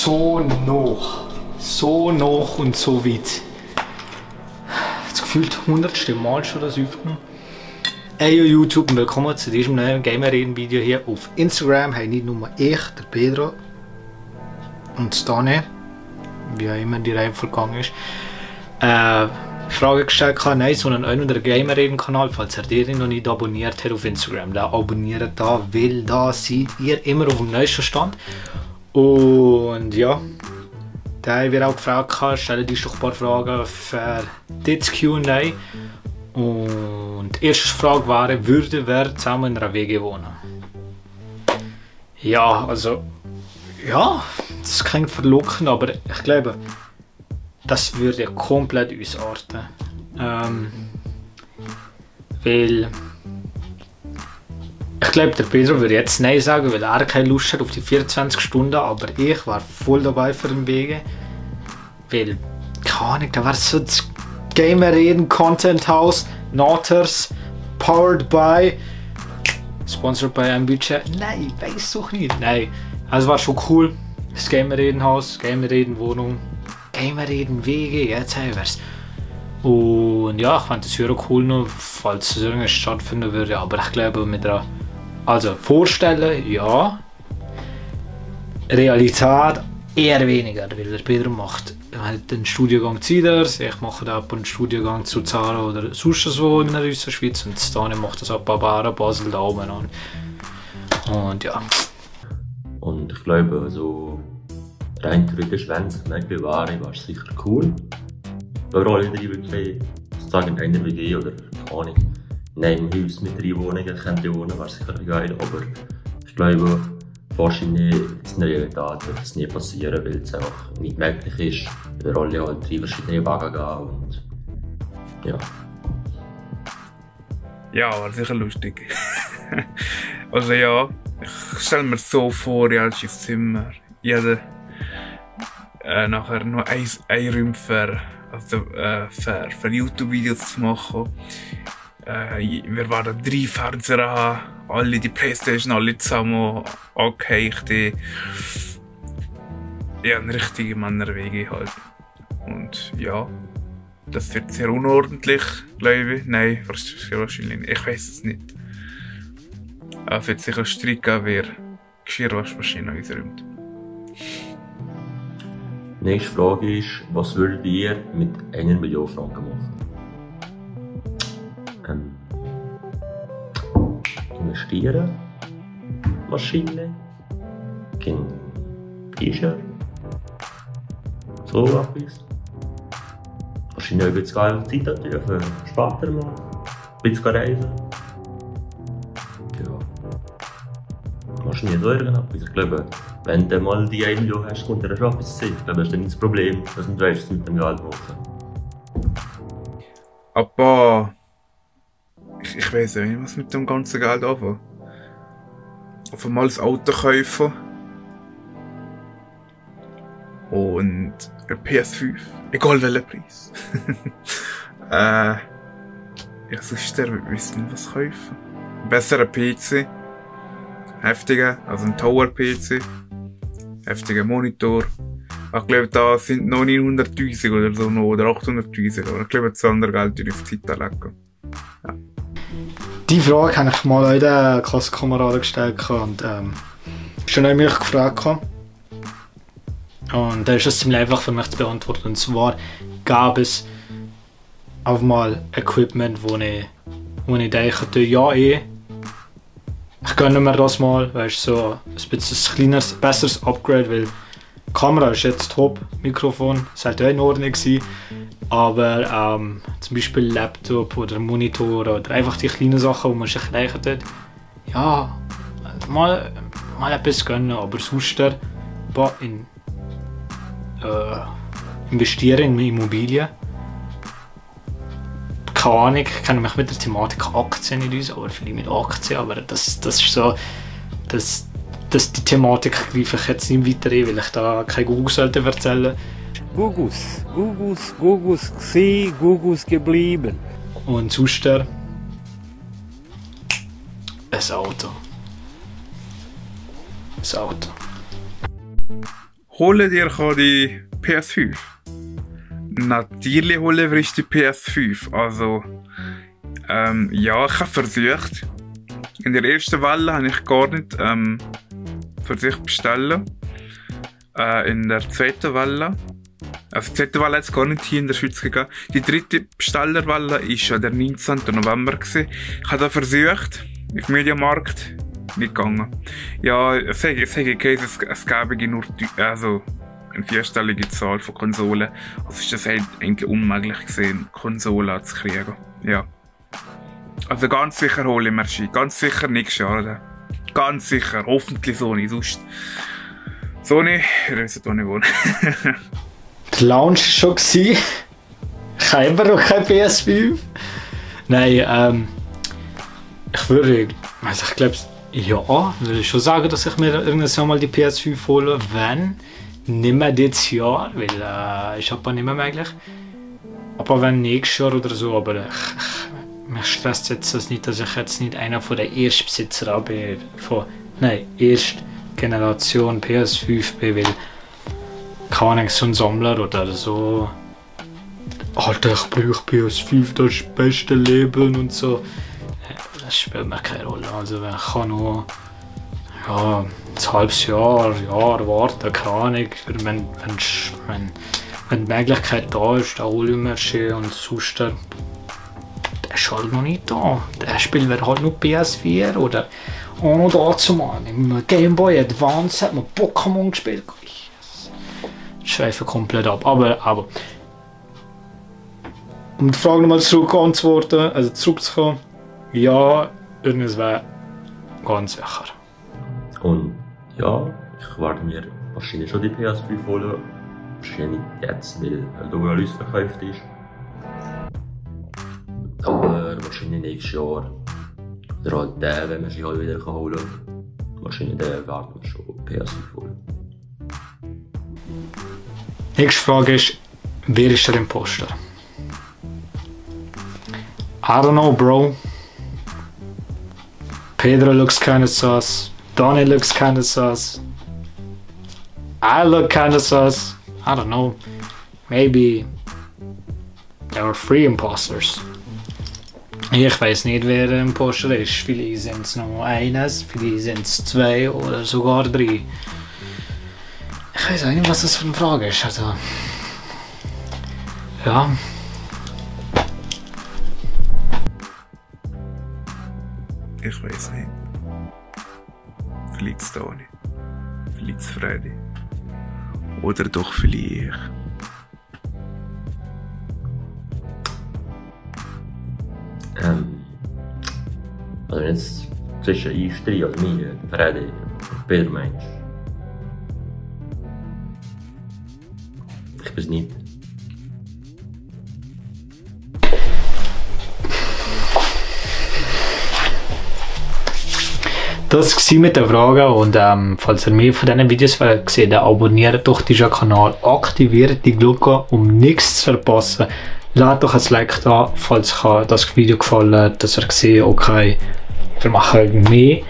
so noch und so weit. Das gefühlt 100. Mal schon das übrigens. Hey YouTube und willkommen zu diesem neuen Gamer-Reden-Video hier auf Instagram. Hey, nicht nur ich, der Pedro und Stane, wie auch immer die Reihenfolge gegangen ist, Frage gestellt habe, nein, so einen anderen Gamer-Reden-Kanal, falls ihr den noch nicht abonniert habt auf Instagram, dann abonniert da, weil da seid ihr immer auf dem neuesten Stand. Und ja, da wird auch gefragt, stellt euch doch ein paar Fragen für das Q&A. Und die erste Frage war, würde wer zusammen in einer WG wohnen? Ja, also, ja, das klingt verlockend, aber ich glaube, das würde komplett ausarten. Weil ich glaube, der Pedro würde jetzt Nein sagen, weil er keine Lust hat auf die 24 Stunden, aber ich war voll dabei für den Wege. Weil, keine Ahnung, da war so das Gamer-Reden Content House, Nauters, powered by, sponsored by ein Budget. Nein, weiß doch nicht. Nein, also war schon cool. Das Gamer-Reden Haus, Gamer-Reden Wohnung, Gamer-Reden Wege, jetzt haben wir es. Und ja, ich fand das sehr cool noch, falls es irgendwas stattfinden würde, aber ich glaube mit einer, also vorstellen, ja, Realität eher weniger, weil der Pedro macht halt den Studiengang Ziders, ich mache da einen Studiengang zu Zara oder sonst so in der Schweiz und Stane macht das ab Barbara, Basel da oben und ja. Und ich glaube, also rein theoretisch, wenn es möglich wäre, wäre es sicher cool. Überall in der wirklich sozusagen in einer WG oder keine Ahnung, in einem Haus mit 3 Wohnungen könnte wohnen, wäre sicher geil. Aber ich glaube, wahrscheinlich in der Realität wird es nie passieren, weil es einfach nicht möglich ist, weil wir alle halt 3 verschiedene Wege gehen und ja. Ja, war sicher lustig. Also ja, ich stelle mir so vor, ja, das ist Zimmer. Jeder nachher noch ein Raum für YouTube-Videos zu machen. Wir waren 3 Fernseher haben, alle die Playstation, alle zusammen angehängt. Ja, eine richtige Männerwege halt. Und ja, das wird sehr unordentlich, glaube ich. Nein, wahrscheinlich nicht. Ich weiß es nicht. Aber es wird sicher Streit geben, wer Geschirrwaschmaschine einräumt. Die nächste Frage ist, was würdet ihr mit 1 Million Franken machen? Investieren, Maschine, T-Shirt, so etwas. Wahrscheinlich ein bisschen geil auf die Zeit natürlich, für später mal, ein bisschen reisen. Ja. Wahrscheinlich so irgendetwas. Ich glaube, wenn du mal die 1 Million hast, kommt dir schon etwas zu sehen. Ich glaube, das ist dann nicht das Problem, dass du nicht weißt, was mit dem Geld machen. Aber ich weiss nicht, was mit dem ganzen Geld anfangen. Auf einmal ein Auto kaufen. Und ein PS5. Egal welcher Preis. Ja, sonst würde ich wissen, was kaufen. Besserer PC. Heftiger, also ein Tower-PC. Heftiger Monitor. Ich glaube, da sind noch 900'000 oder so noch, oder 800'000. Aber ich glaube, das andere Geld würde auf die Zeit legen. Ja. Die Frage habe ich mal einen Klassenkameraden gestellt und schon einmal mich gefragt. Und da ist es ziemlich einfach für mich zu beantworten. Und zwar gab es auch mal Equipment, wo ich denke, ja ich gönne mir das mal, weißt so ein bisschen ein kleines, besseres Upgrade, weil die Kamera ist jetzt top, Mikrofon sollte auch in Ordnung sein. Aber zum Beispiel Laptop oder Monitor oder einfach die kleinen Sachen, die man sich leisten tut, ja, mal etwas gönnen, aber sonst investieren in Immobilien. Keine Ahnung, ich kenne mich mit der Thematik Aktien nicht aus, aber vielleicht mit Aktien, aber das ist so, die Thematik greife ich jetzt nicht weiter ein, weil ich da kein Google sollte erzählen. Gugus gsi, Gugus geblieben. Und sonst ein Auto. Holen dir die PS5? Natürlich holen wir die PS5. Also, ja, ich habe versucht. In der ersten Welle habe ich gar nicht versucht bestellen. In der zweiten Welle, also die zweite Welle hat es gar nicht hier in der Schweiz gegeben. Die dritte Bestellerwelle war ja der 19. November gewesen. Ich habe da versucht, auf Mediamarkt, nicht gegangen. Ja, ich sage okay, es gäbe nur also eine vierstellige Zahl von Konsolen. Also ist das eigentlich unmöglich gewesen, Konsolen zu kriegen. Ja. Also ganz sicher hole ich mir Ski. Ganz sicher nichts Jahr. Ganz sicher. Hoffentlich Sony. Sonst Sony, ihr wisst auch nicht wo. Der Launch war schon. Ich habe immer noch kein PS5. Nein, ich würde, also ich glaube, ja, würde ich schon sagen, dass ich mir irgendwann Jahr mal die PS5 hole, wenn, nicht mehr dieses Jahr, weil ich habe nicht mehr möglich. Aber wenn nächstes Jahr oder so, aber mich stresst jetzt das nicht, dass ich jetzt nicht einer von den Erstbesitzer bin, erste Generation PS5 bin, weil keine Ahnung, so ein Sammler oder so. Alter, ich brauche PS5, das ist das beste Leben und so. Das spielt mir keine Rolle. Also wenn ich kann nur ein halbes Jahr warten, keine Ahnung. Wenn die Möglichkeit da ist, dann hole ich mir schon und sonst der ist halt noch nicht da. Der Spiel wäre halt nur PS4 oder auch noch dazu mal. Im Game Boy Advance hat man Pokémon gespielt. Ich schweife komplett ab. Aber um die Frage nochmal zurückzukommen, ja, irgendwas wäre ganz sicher. Und ja, ich werde mir wahrscheinlich schon die PS5 holen. Wahrscheinlich jetzt, weil er überall ausverkauft ist. Aber wahrscheinlich nächstes Jahr. Oder halt der, wenn man sich halt wieder holen kann. Wahrscheinlich der werden wir schon PS5 holen. Nächste Frage ist, wer ist der Imposter? I don't know, bro. Pedro looks kinda sus. Donnie looks kinda sus. I look kinda sus. I don't know. Maybe there were 3 imposters. Ich weiß nicht, wer der Imposter ist. Vielleicht sind es noch eines, vielleicht sind es 2 oder sogar 3. Ich weiß auch nicht, was das für eine Frage ist. Also, ja. Ich weiß nicht. Vielleicht Toni. Vielleicht Freddy. Oder doch vielleicht. Also wenn jetzt zwischen uns 3, also mir, Freddy und Peter meinst. Ich bin's nicht. Das war mit der Frage und falls ihr mehr von diesen Videos seht, dann abonniert doch diesen Kanal, aktiviert die Glocke, um nichts zu verpassen. Lasst doch ein Like da, falls euch das Video gefallen hat, dass ihr seht, okay, wir machen mehr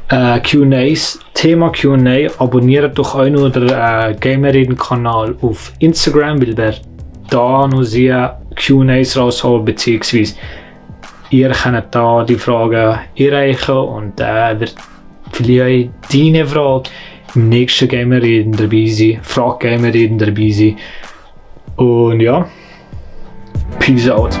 Q&As. Thema Q&A, abonniert doch auch noch den Gamerreden-Kanal auf Instagram, weil wir da noch sehr Q&As rausholen, beziehungsweise ihr könnt da die Fragen einreichen und wird vielleicht deine Frage im nächsten Gamerreden dabei sein, Frage Gamerreden dabei sein. Und ja, peace out.